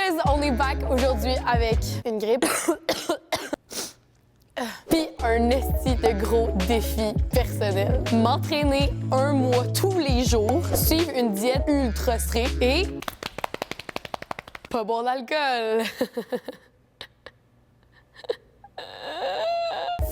guys, on est back aujourd'hui avec une grippe. Puis un esti de gros défi personnel. M'entraîner 1 mois tous les jours, suivre une diète ultra stricte et pas boire d'alcool.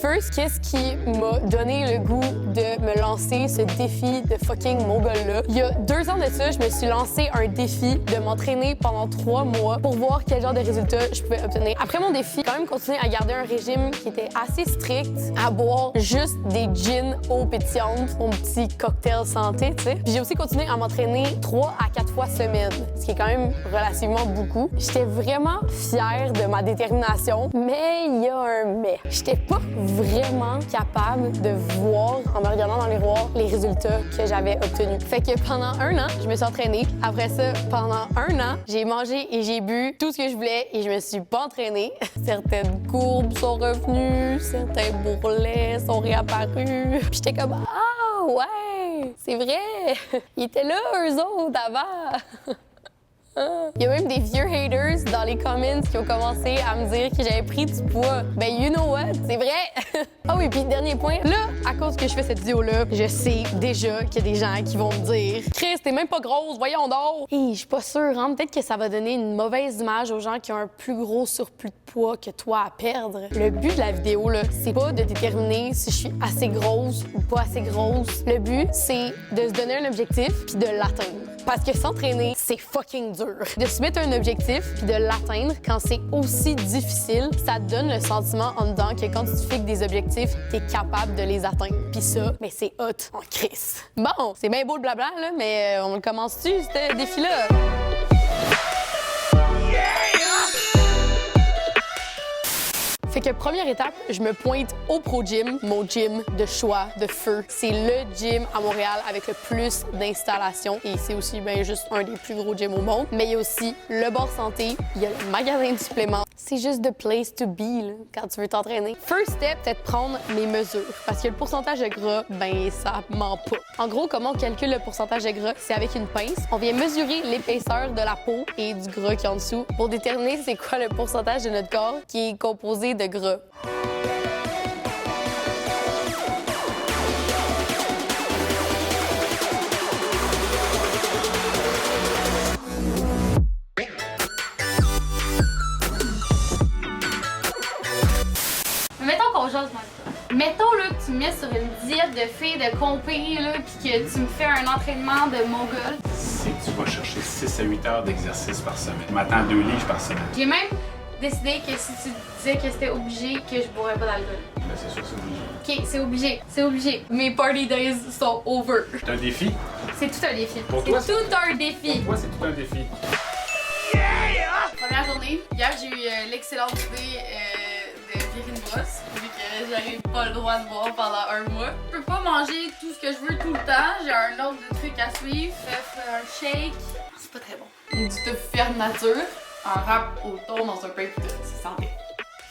First, qu'est-ce qui m'a donné le goût de me lancer ce défi de fucking mongol-là? Il y a 2 ans de ça, je me suis lancé un défi de m'entraîner pendant 3 mois pour voir quel genre de résultats je pouvais obtenir. Après mon défi, j'ai quand même continué à garder un régime qui était assez strict, à boire juste des gins eau pétillante, mon petit cocktail santé, tu sais. Puis j'ai aussi continué à m'entraîner 3 à 4 fois semaine, ce qui est quand même relativement beaucoup. J'étais vraiment fière de ma détermination, mais il y a un mais. J'étais pas vraiment capable de voir, en me regardant dans le miroir, les résultats que j'avais obtenus. Fait que pendant 1 an, je me suis entraînée. Après ça, pendant 1 an, j'ai mangé et j'ai bu tout ce que je voulais et je me suis pas entraînée. Certaines courbes sont revenues, certains bourrelets sont réapparus. Puis j'étais comme « Ah, ouais, c'est vrai! Ils étaient là, eux autres, avant! » Il y a même des vieux haters dans les comments qui ont commencé à me dire que j'avais pris du poids. Ben, you know what? C'est vrai! Ah oui, puis dernier point. Là, à cause que je fais cette vidéo-là, je sais déjà qu'il y a des gens qui vont me dire « Chris, t'es même pas grosse, voyons donc! » Hey, je suis pas sûre, hein? Peut-être que ça va donner une mauvaise image aux gens qui ont un plus gros surplus de poids que toi à perdre. Le but de la vidéo, là, c'est pas de déterminer si je suis assez grosse ou pas assez grosse. Le but, c'est de se donner un objectif puis de l'atteindre. Parce que s'entraîner, c'est fucking dur. De se mettre un objectif puis de l'atteindre quand c'est aussi difficile, ça te donne le sentiment en dedans que quand tu te fixes des objectifs, t'es capable de les atteindre. Puis ça, mais c'est hot en crise. Bon, c'est bien beau le blabla, là, mais on le commence-tu, ce défi-là? Fait que première étape, je me pointe au Pro Gym, mon gym de choix, de feu. C'est le gym à Montréal avec le plus d'installations et c'est aussi bien juste un des plus gros gyms au monde. Mais il y a aussi le bar santé, il y a le magasin de suppléments. C'est juste the place to be là, quand tu veux t'entraîner. First step, c'est de prendre mes mesures parce que le pourcentage de gras, ben ça ment pas. En gros, comment on calcule le pourcentage de gras? C'est avec une pince. On vient mesurer l'épaisseur de la peau et du gras qui est en dessous pour déterminer c'est quoi le pourcentage de notre corps qui est composé de gras. Mettons qu'on jase maintenant. Mettons là, que tu me mets sur une diète de filles de compé là, puis que tu me fais un entraînement de mongol. C'est que tu vas chercher 6 à 8 heures d'exercice par semaine. Je m'attends 2 livres par semaine. J'ai même décidé que si tu disais que c'était obligé, que je boirais pas d'alcool. Ben, c'est sûr, c'est obligé. Ok, c'est obligé, c'est obligé. Mes party days sont over. C'est un défi. C'est tout un défi. Pour toi, C'est tout un défi. Pour toi, c'est tout un défi. Première journée, hier j'ai eu l'excellente idée de virer une brosse, vu que j'avais pas le droit de boire pendant 1 mois. Je peux pas manger tout ce que je veux tout le temps, j'ai un ordre de trucs à suivre, un shake. C'est pas très bon. Du stuff ferme nature, un wrap au thon dans un pain putain, c'est santé.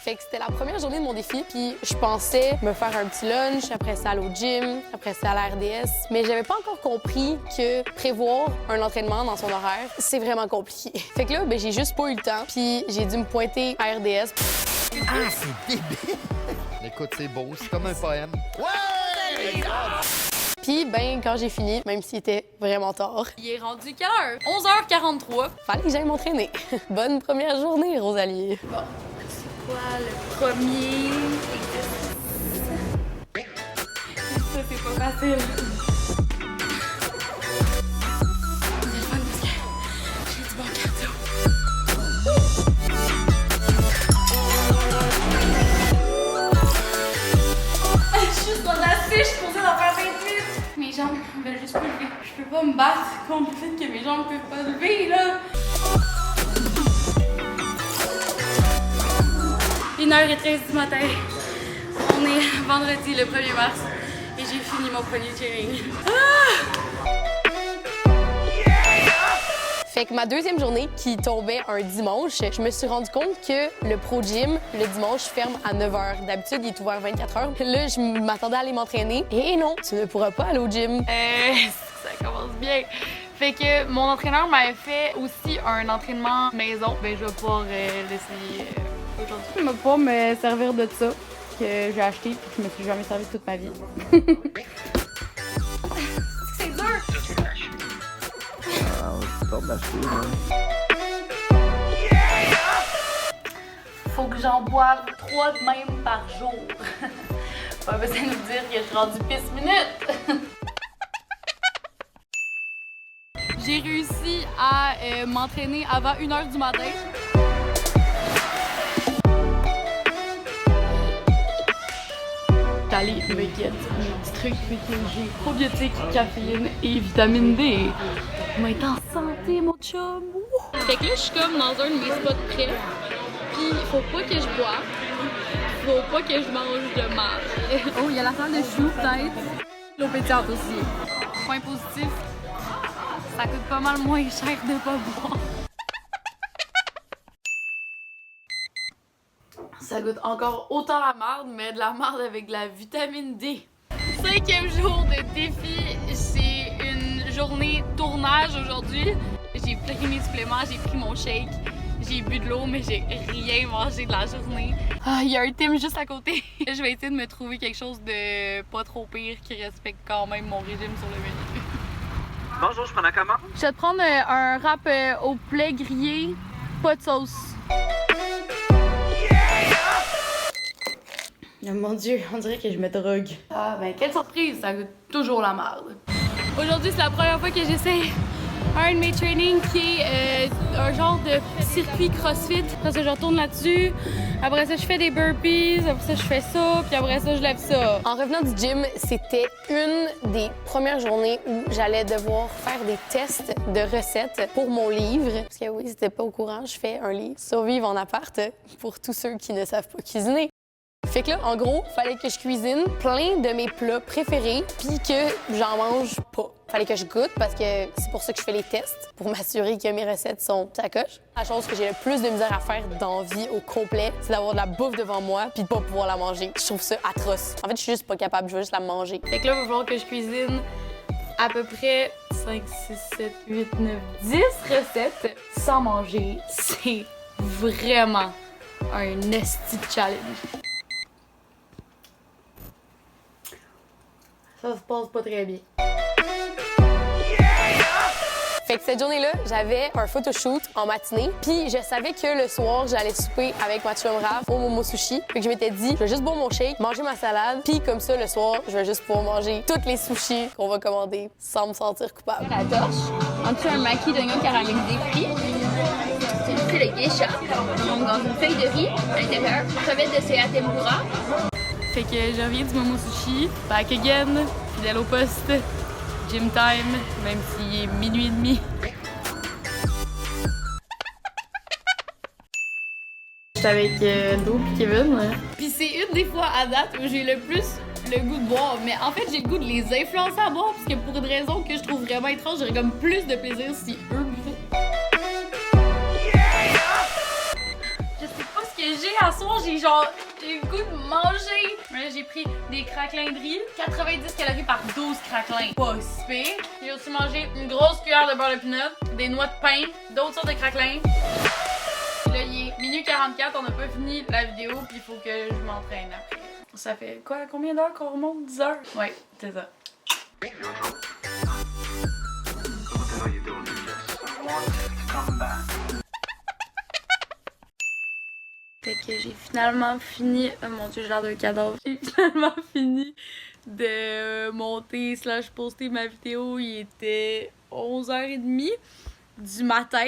Fait que c'était la première journée de mon défi, puis je pensais me faire un petit lunch, après ça aller au gym, après ça à la RDS. Mais j'avais pas encore compris que prévoir un entraînement dans son horaire, c'est vraiment compliqué. Fait que là, ben, j'ai juste pas eu le temps, puis j'ai dû me pointer à RDS. Ah, c'est débile! Écoute, c'est beau, c'est comme un poème. Ouais! Puis, ben, quand j'ai fini, même s'il était vraiment tard, Il est rendu quelle heure? 11h43. fallait que j'aille m'entraîner. Bonne première journée, Rosalie. Bon, c'est quoi le premier exercice? Ça, c'est pas facile. C'est le fun parce que j'ai du bon cardio. Je suis sur la fiche, je suis posée d'en faire 28. Mes jambes veulent juste pas lever. Je peux pas me battre contre le fait que mes jambes peuvent pas lever, là. 1h13 du matin. On est vendredi le 1er mars et j'ai fini mon premier training. Fait que ma deuxième journée, qui tombait un dimanche, je me suis rendu compte que le Pro Gym, le dimanche, ferme à 9 h. D'habitude, il est ouvert 24 h. Là, je m'attendais à aller m'entraîner. Et non, tu ne pourras pas aller au gym. Ça commence bien. Fait que mon entraîneur m'avait fait aussi un entraînement maison. Ben, je vais pouvoir l'essayer aujourd'hui. Il va pas me servir de ça que j'ai acheté et que je me suis jamais servi toute ma vie. C'est dur! C'est pas d'acheter, Faut que j'en boive 3 de même par jour. Pas besoin de nous dire que je suis rendue pisse minute. J'ai réussi à m'entraîner avant 1h du matin. Allez, me guette mes petits trucs PTG, probiotiques, caféine et vitamine D. On va être en santé, mon chum! Fait que là, je suis comme dans un de mes spots prêts. Puis, il faut pas que je boive. Faut pas que je mange de mal. Oh, il y a la salle de chou, peut-être. L'eau pétillante aussi. Point positif, ça coûte pas mal moins cher de pas boire. Ça goûte encore autant la marde, mais de la marde avec de la vitamine D. 5e jour de défi, c'est une journée tournage aujourd'hui. J'ai pris mes suppléments, j'ai pris mon shake, j'ai bu de l'eau, mais j'ai rien mangé de la journée. Ah, il y a un Tim juste à côté. Je vais essayer de me trouver quelque chose de pas trop pire qui respecte quand même mon régime sur le menu. Bonjour, je prends la commande. Je vais te prendre un wrap au poulet grillé, pas de sauce. Oh mon Dieu, on dirait que je me drogue. Ah ben quelle surprise, ça goûte toujours la merde. Aujourd'hui, c'est la première fois que j'essaie un de mes trainings qui est un genre de circuit CrossFit. Après ça, je retourne là-dessus. Après ça, je fais des burpees. Après ça, je fais ça. Puis après ça, je lève ça. En revenant du gym, c'était une des premières journées où j'allais devoir faire des tests de recettes pour mon livre. Parce que oui, c'était pas au courant, je fais un livre Survivre en appart pour tous ceux qui ne savent pas cuisiner. Fait que là, en gros, fallait que je cuisine plein de mes plats préférés puis que j'en mange pas. Fallait que je goûte parce que c'est pour ça que je fais les tests, pour m'assurer que mes recettes sont à coche. La chose que j'ai le plus de misère à faire dans la vie au complet, c'est d'avoir de la bouffe devant moi puis de pas pouvoir la manger. Je trouve ça atroce. En fait, je suis juste pas capable, je veux juste la manger. Fait que là, il va falloir que je cuisine à peu près 5, 6, 7, 8, 9, 10 recettes sans manger. C'est vraiment un esti de challenge. Ça se passe pas très bien. Fait que cette journée-là, j'avais un photoshoot en matinée, puis je savais que le soir, j'allais souper avec ma chum Raph au Momo Sushi. Fait que je m'étais dit, je vais juste boire mon shake, manger ma salade, puis comme ça, le soir, je vais juste pouvoir manger toutes les sushis qu'on va commander sans me sentir coupable. La torche, en dessous un maquis d'oignon caramélisé frit. C'est le geisha, donc dans une feuille de riz à l'intérieur, crevettes de soya tempura. Fait que je reviens du Momo Sushi, back again, fidèle au poste, gym time, même s'il est minuit et demi. J'étais avec Endo et Kevin. Puis c'est une des fois à date où j'ai le plus le goût de boire, mais en fait j'ai le goût de les influencer à boire parce que pour une raison que je trouve vraiment étrange, j'aurais comme plus de plaisir si eux buvaient. Je sais pas ce que j'ai à soir, j'ai le goût de manger. Là, j'ai pris des craquelins de riz, 90 calories par 12 craquelins. Pas si pire. J'ai aussi mangé une grosse cuillère de beurre de pinot, des noix de pain, d'autres sortes de craquelins. Là, il est minuit 44, on n'a pas fini la vidéo, puis il faut que je m'entraîne après. Ça fait quoi? Combien d'heures qu'on remonte? 10 heures? Ouais, c'est ça. Fait que j'ai finalement fini... Oh mon Dieu, j'ai l'air d'un cadavre. J'ai finalement fini de monter / poster ma vidéo. Il était 11h30 du matin.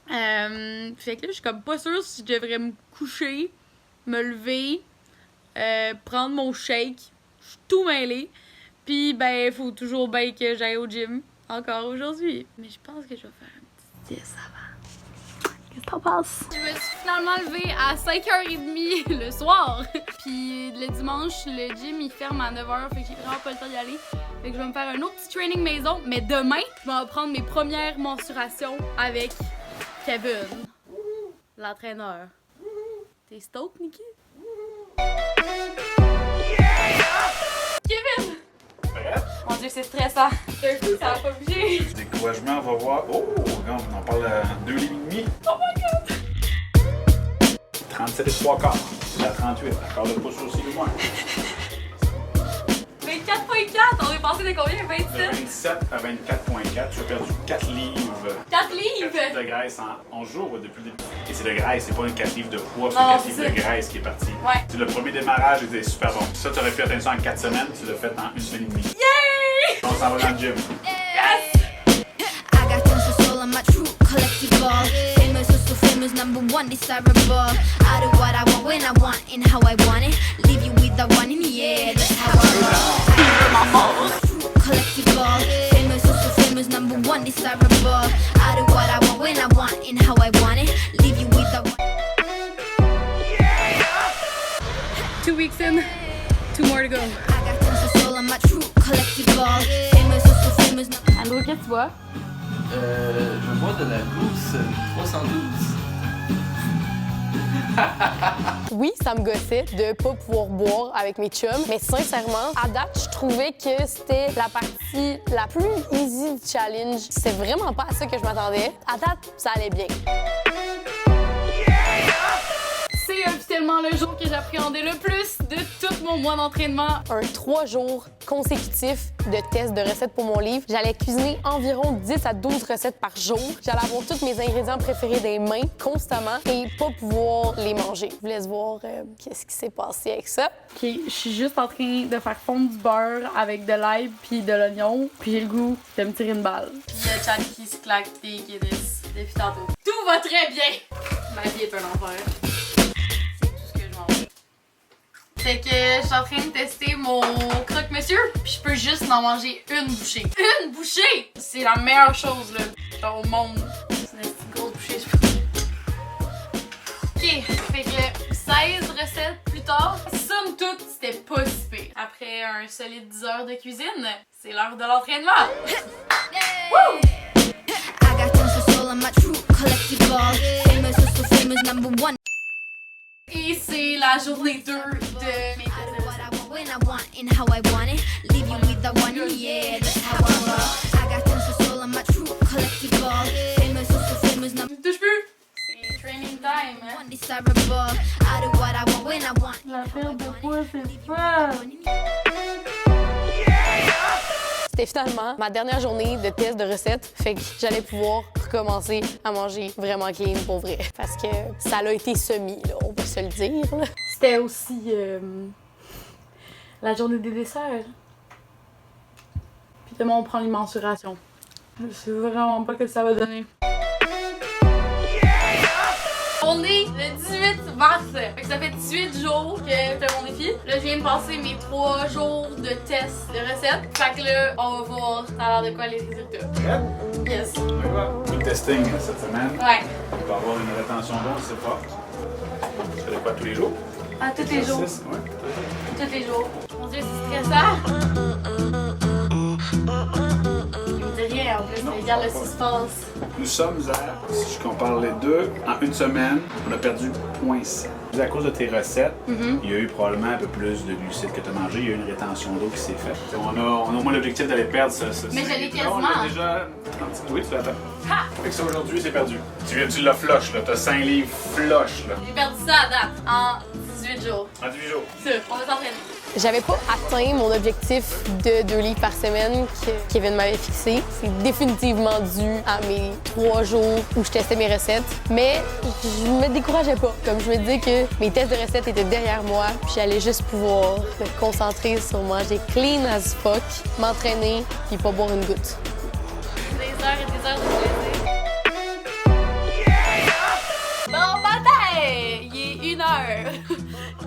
Fait que là, je suis comme pas sûre si je devrais me coucher, me lever, prendre mon shake. Je suis tout mêlée. Puis, ben, faut toujours bien que j'aille au gym encore aujourd'hui. Mais je pense que je vais faire un petit 10 avant. Qu'est-ce que t'en penses? Je me suis finalement levée à 5h30 le soir. Puis le dimanche, le gym il ferme à 9h, fait que j'ai vraiment pas le temps d'y aller. Fait que je vais me faire un autre petit training maison. Mais demain, je vais prendre mes premières mensurations avec Kevin, l'entraîneur. T'es stoked, Nikki? Kevin! Mon Dieu, c'est stressant. D'un coup, ça va pas bouger. Découragement, on va voir. Oh, regarde, on en parle à 2 livres et demi. Oh my god! 37 et 3 quarts. C'est la 38. Encore de pouce aussi de moins. 24.4, on est passé de combien? De 27? 27 à 24.4, tu as perdu 4 livres. 4 livres! 4 livres de graisse en 11 jours depuis le début. Et c'est de graisse, c'est pas une 4 livres de poids, c'est Non, 4 c'est livres ça. de graisse qui est parti. Ouais. C'est le premier démarrage était super bon. Ça, tu aurais pu atteindre ça en 4 semaines, tu l'as fait en 1 semaine et demie. Yay! On s'en va dans le gym. Yes! I got tons of soul on my true collectible. Famous, so famous, #1 desirable. I do what I want when I want and how I want it. Leave you with the one in the air. That's how I roll. True collectible. Famous, so famous, #1 desirable. I do what I want when I want and how I want it. Leave you with the one. 2 weeks in, 2 more to go. I got tons of soul on my true collectible. Famous, so famous. Andrew, qu'est-ce que tu vois? Je bois de la Goose 312. Oui, ça me gossait de pas pouvoir boire avec mes chums, mais sincèrement, à date, je trouvais que c'était la partie la plus easy du challenge. C'est vraiment pas à ça que je m'attendais. À date, ça allait bien. C'est officiellement le jour que j'appréhendais le plus de tout mon mois d'entraînement. Un 3 jours consécutifs de tests de recettes pour mon livre. J'allais cuisiner environ 10 à 12 recettes par jour. J'allais avoir tous mes ingrédients préférés des mains constamment et pas pouvoir les manger. Je vous laisse voir qu'est-ce qui s'est passé avec ça. OK, je suis juste en train de faire fondre du beurre avec de l'ail puis de l'oignon, puis j'ai le goût de me tirer une balle. Puis il y a Chad qui se claque des Guinness depuis tantôt. Tout va très bien! Ma vie est un enfer. Fait que je suis en train de tester mon croque-monsieur, puis je peux juste en manger une bouchée. Une bouchée! C'est la meilleure chose là, genre au monde. C'est une petite grosse bouchée, je pense. Ok, fait que 16 recettes plus tard, somme toute, c'était pas si pire. Après un solide 10 heures de cuisine, c'est l'heure de l'entraînement. Woo! I got tons of soul on my true collectible. Famous, so famous, #1. Et c'est la journée 2 de mes tests de What recettes. I want when I want and how I want it. Leave you with the one in the air. That's how I roll. I got tons of soul on my true collectible. Famous, so famous, Tu me touches plus? C'est training time, hein? #1 desirable. I do what I want when I want. La perte de poids, c'est fun! C'était finalement ma dernière journée de test de recettes, fait que j'allais pouvoir recommencer à manger vraiment clean pour vrai. Parce que ça a été semi, là, on peut se le dire. Là. C'était aussi la journée des desserts. Puis demain, on prend une mensuration. Je sais vraiment pas ce que ça va donner. On est le 18 mars. Fait que ça fait 18 jours que je fais mon défi. Là, je viens de passer mes 3 jours de tests de recettes. Fait que là, on va voir ça a l'air de quoi les résultats. Prête? Yes. On va. Tout testing cette semaine. Ouais. On va avoir une rétention d'eau, je sais pas. Tu fais de quoi tous les jours? À tous les jours. Exercice? Ouais. Tous les jours. Mon Dieu, c'est stressant. Il me dit rien en plus, mais regarde le suspense. Nous sommes à, si je compare les deux, en une semaine, on a perdu 0.7. À cause de tes recettes, il y a eu probablement un peu plus de glucides que tu as mangé, il y a eu une rétention d'eau qui s'est faite. On a au moins l'objectif d'aller perdre ce Mais je l'ai Non, on quasiment. l'a déjà. Oui, tu l'as atteint. Ha! Fait que ça aujourd'hui, c'est perdu. Tu l'as flush, là. T'as 5 livres flush, là. J'ai perdu ça à date, en 18 jours. En 18 jours. Ça, on va s'entraîner. J'avais pas atteint mon objectif de 2 livres par semaine que Kevin m'avait fixé. C'est définitivement dû à mes 3 jours où je testais mes recettes. Mais je me décourageais pas. Comme je me disais que mes tests de recettes étaient derrière moi, puis j'allais juste pouvoir me concentrer sur manger clean as fuck, m'entraîner, puis pas boire une goutte. Des heures et des heures de plaisir. Bon matin! Il est 1h.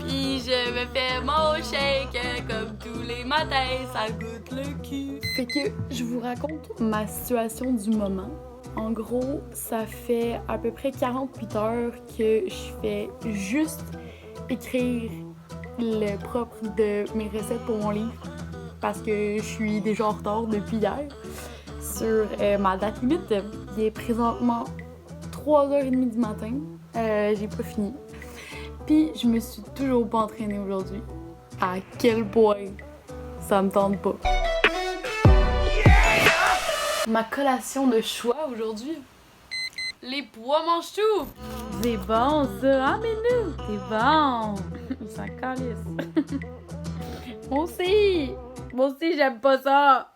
Puis je me fais mon shake comme tous les matins, ça goûte le cul. Fait que je vous raconte ma situation du moment. En gros, ça fait à peu près 48 heures que je fais juste écrire le propre de mes recettes pour mon livre parce que je suis déjà en retard depuis hier sur ma date limite. Il est présentement 3h30 du matin. J'ai pas fini. Puis je me suis toujours pas entraînée aujourd'hui. À quel point ça me tente pas. Ma collation de choix aujourd'hui. Les pois mangent tout! C'est bon ça! Ah mais nous! C'est bon! Ils s'en calissent. Moi aussi j'aime pas ça!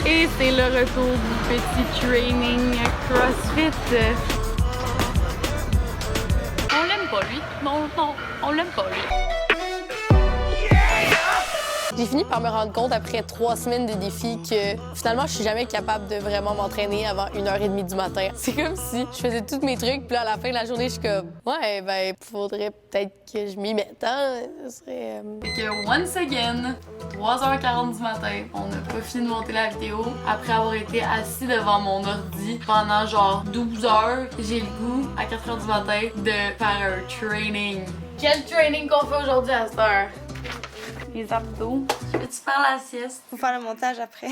Et c'est le retour du petit training CrossFit. On l'aime pas lui. Non, on l'aime pas lui. J'ai fini par me rendre compte après 3 semaines de défi que finalement, je suis jamais capable de vraiment m'entraîner avant 1h30 du matin. C'est comme si je faisais tous mes trucs, puis là, à la fin de la journée, je suis comme, ouais, ben, faudrait peut-être que je m'y mette, hein? Ce serait. Fait que, once again, 3h40 du matin, on n'a pas fini de monter la vidéo. Après avoir été assis devant mon ordi pendant genre 12 heures, j'ai le goût, à 4h du matin, de faire un training. Quel training qu'on fait aujourd'hui à cette heure? Les abdos. Je vais-tu faire la sieste? Faut faire le montage après.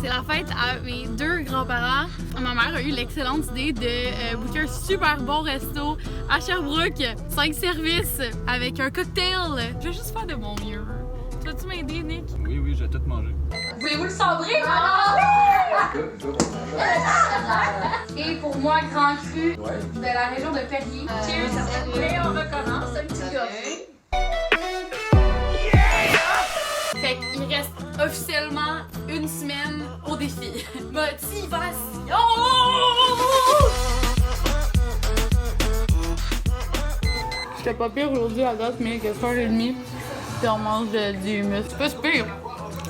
C'est la fête à mes 2 grands-parents. Ma mère a eu l'excellente idée de booker un super bon resto à Sherbrooke, 5 services avec un cocktail. Je vais juste faire de mon mieux. Tu vas-tu m'aider, Nick? Oui, j'ai tout mangé. Voulez-vous le cendrer? Et pour moi, grand cru de la région de Perrier. Cheers! Et on recommence un petit gorgée. Fait qu'il reste officiellement 1 semaine au défi. Motivation! J'étais pas pire aujourd'hui à date, mais que 1h30, puis on mange du humus. C'est pas si pire.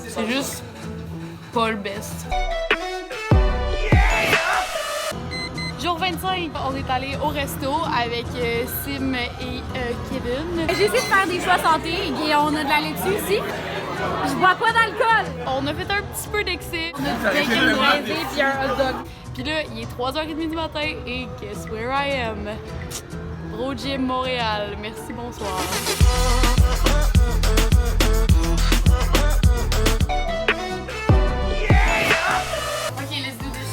C'est juste pas le best. Jour 25, on est allé au resto avec Sim et Kevin. J'ai essayé de faire des choix santé et on a de la laitue ici. Je bois pas d'alcool. On a fait un petit peu d'excès. On a du bacon braisé puis un hot dog. Puis là, il est 3h30 du matin et guess where I am? Pro Gym Montréal. Merci, bonsoir. Ok, let's do this.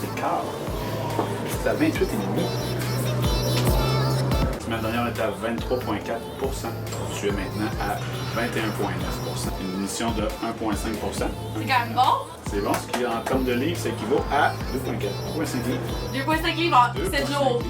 C'est quart. C'est à 28,5. La dernière était à 23,4 Tu es maintenant à 21,9 Une diminution de 1,5 C'est quand même bon. C'est bon, ce qui en termes de livres, ça équivaut à 2,5 livres. 2,5 livres en 7 jours.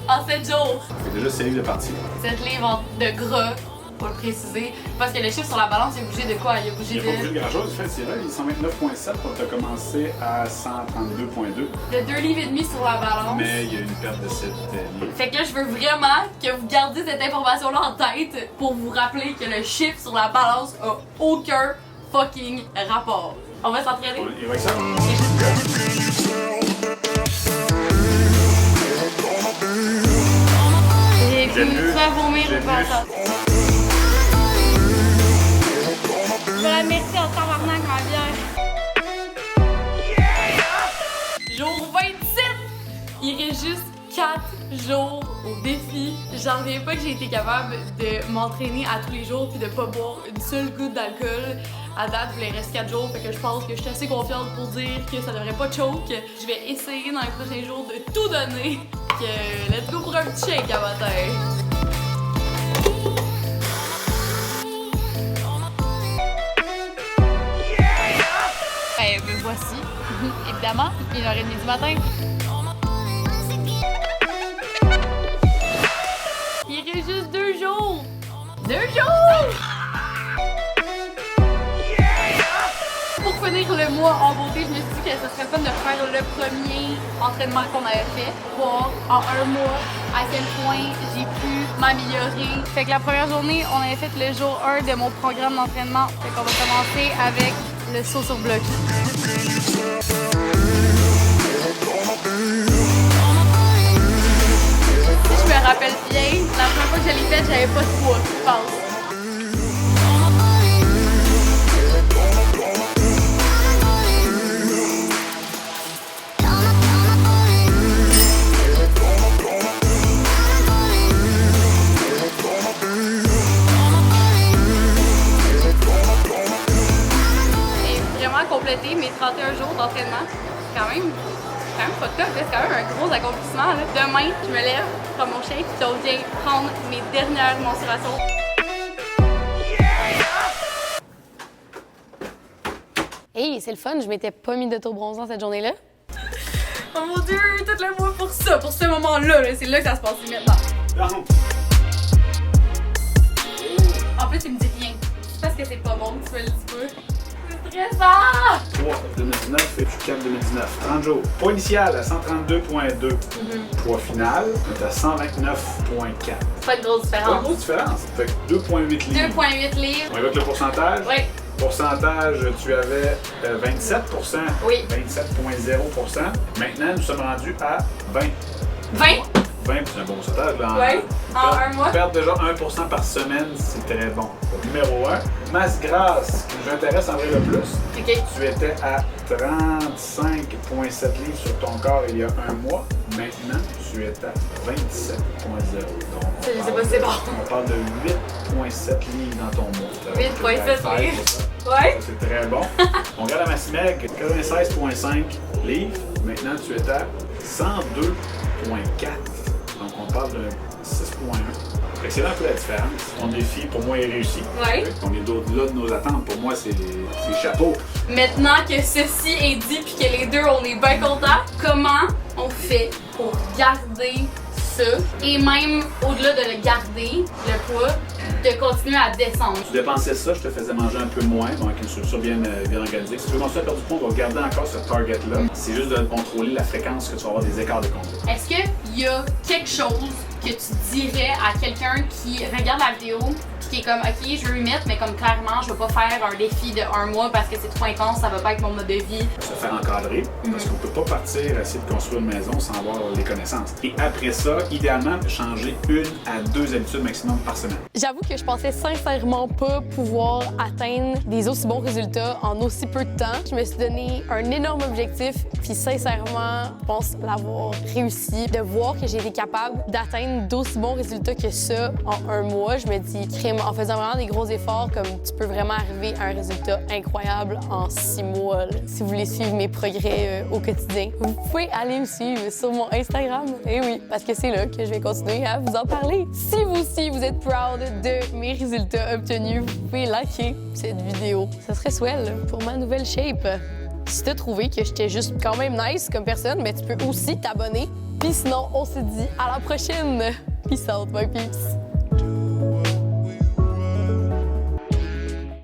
En 7 jours. C'est déjà 6 livres de partie. 7 livres de gras, pour le préciser. Parce que le chiffre sur la balance, il a bougé de quoi? Il a bougé Il n'y a pas bougé de grand-chose. En fait, c'est là, il est 129,7. On a commencé à 132,2. De 2 livres et demi sur la balance. Mais il y a une perte de 7 livres. Fait que là, je veux vraiment que vous gardiez cette information-là en tête pour vous rappeler que le chiffre sur la balance a aucun fucking rapport. On va s'entraîner. Il va avec ça. J'ai pu faire vomir ou pas ça. Je vais la mériter en tabarnak ma bière. Jour 27! Il reste juste 4 jours au défi. J'en reviens pas que j'ai été capable de m'entraîner à tous les jours puis de pas boire une seule goutte d'alcool. À date, il reste 4 jours, fait que je pense que je suis assez confiante pour dire que ça devrait pas choke. Je vais essayer dans les prochains jours de tout donner. Que let's go pour un petit shake à matin. Ben, me voici. Évidemment, 1h30 du matin. Il reste juste 2 jours. 2 jours! Pour finir le mois en beauté, je me suis dit que ce serait fun de faire le premier entraînement qu'on avait fait. Voir en 1 mois à quel point j'ai pu m'améliorer. Fait que la première journée, on avait fait le jour 1 de mon programme d'entraînement. Fait qu'on va commencer avec le saut sur bloc. Si je me rappelle bien, la première fois que je l'ai fait, j'avais pas de poids, je pense. d'entraînement. C'est quand même fucked up, c'est quand même un gros accomplissement. Là. Demain, je me lève, je prends mon shake, puis je viens prendre mes dernières mensurations. Hey, c'est le fun, je m'étais pas mis d'autobronzant cette journée-là. Oh mon Dieu, tout le mois pour ça, pour ce moment-là, là. C'est là que ça se passe maintenant. En plus, il me dit rien. C'est parce que c'est pas bon que tu me le dis pas. C'est stressant! 3 2019 et puis 4 2019. 30 jours. Poids initial à 132,2. Poids final, on est à 129,4. Pas de grosse Pas différence. de grosse différence. Fait que 2,8 livres. 2,8 livres. On y va avec le pourcentage? Oui. Pourcentage, tu avais 27 Oui. 27,0 Maintenant, nous sommes rendus à 20. 20. 20, c'est un bon pourcentage. Là, Oui, en un mois. Perdre déjà 1% par semaine, c'est très bon. Donc, numéro 1, masse grasse, qui nous intéresse en vrai le plus. OK. Tu étais à 35,7 livres sur ton corps il y a un mois. Maintenant, tu es à 27,0. Donc, C'est pas c'est bon. on parle de 8,7 livres dans ton mois. 8,7 livres. Ça, Ouais. c'est très bon. On regarde la masse maigre, 96,5 livres. Maintenant, tu es à 102,4. Donc, on parle de 6,1. C'est là un peu la différence. Ton défi, pour moi, est réussi. Ouais. On est au-delà de nos attentes. Pour moi, c'est chapeau. Maintenant que ceci est dit puis que les deux, on est bien contents, comment on fait pour garder ça et même au-delà de le garder, le poids, de continuer à descendre? Tu dépensais ça, je te faisais manger un peu moins, donc avec une structure bien organisée. Si tu veux continuer à perdre du poids, on va garder encore ce target-là. C'est juste de contrôler la fréquence que tu vas avoir des écarts de conduite. Est-ce qu'il y a quelque chose que tu dirais à quelqu'un qui regarde la vidéo puis qui est comme OK, je veux m'y mettre, mais comme clairement, je veux pas faire un défi de un mois parce que c'est trop intense, ça va pas être mon mode de vie? Se faire encadrer, parce qu'on peut pas partir essayer de construire une maison sans avoir les connaissances. Et après ça, idéalement, changer 1 à 2 habitudes maximum par semaine. J'avoue que je pensais sincèrement pas pouvoir atteindre des aussi bons résultats en aussi peu de temps. Je me suis donné un énorme objectif, puis sincèrement, je pense l'avoir réussi. De voir que j'ai été capable d'atteindre d'aussi bons résultats que ça en un mois, je me dis, crime, en faisant vraiment des gros efforts, comme tu peux vraiment arriver à un résultat incroyable en 6 mois. Là. Si vous voulez suivre mes progrès au quotidien, vous pouvez aller me suivre sur mon Instagram. Et oui, parce que c'est là que je vais continuer à vous en parler. Si vous aussi, vous êtes proud de mes résultats obtenus, vous pouvez liker cette vidéo. Ça serait swell pour ma nouvelle shape. Si t'as trouvé que j'étais juste quand même nice comme personne, mais tu peux aussi t'abonner. Puis sinon, on se dit à la prochaine. Peace out, my peeps.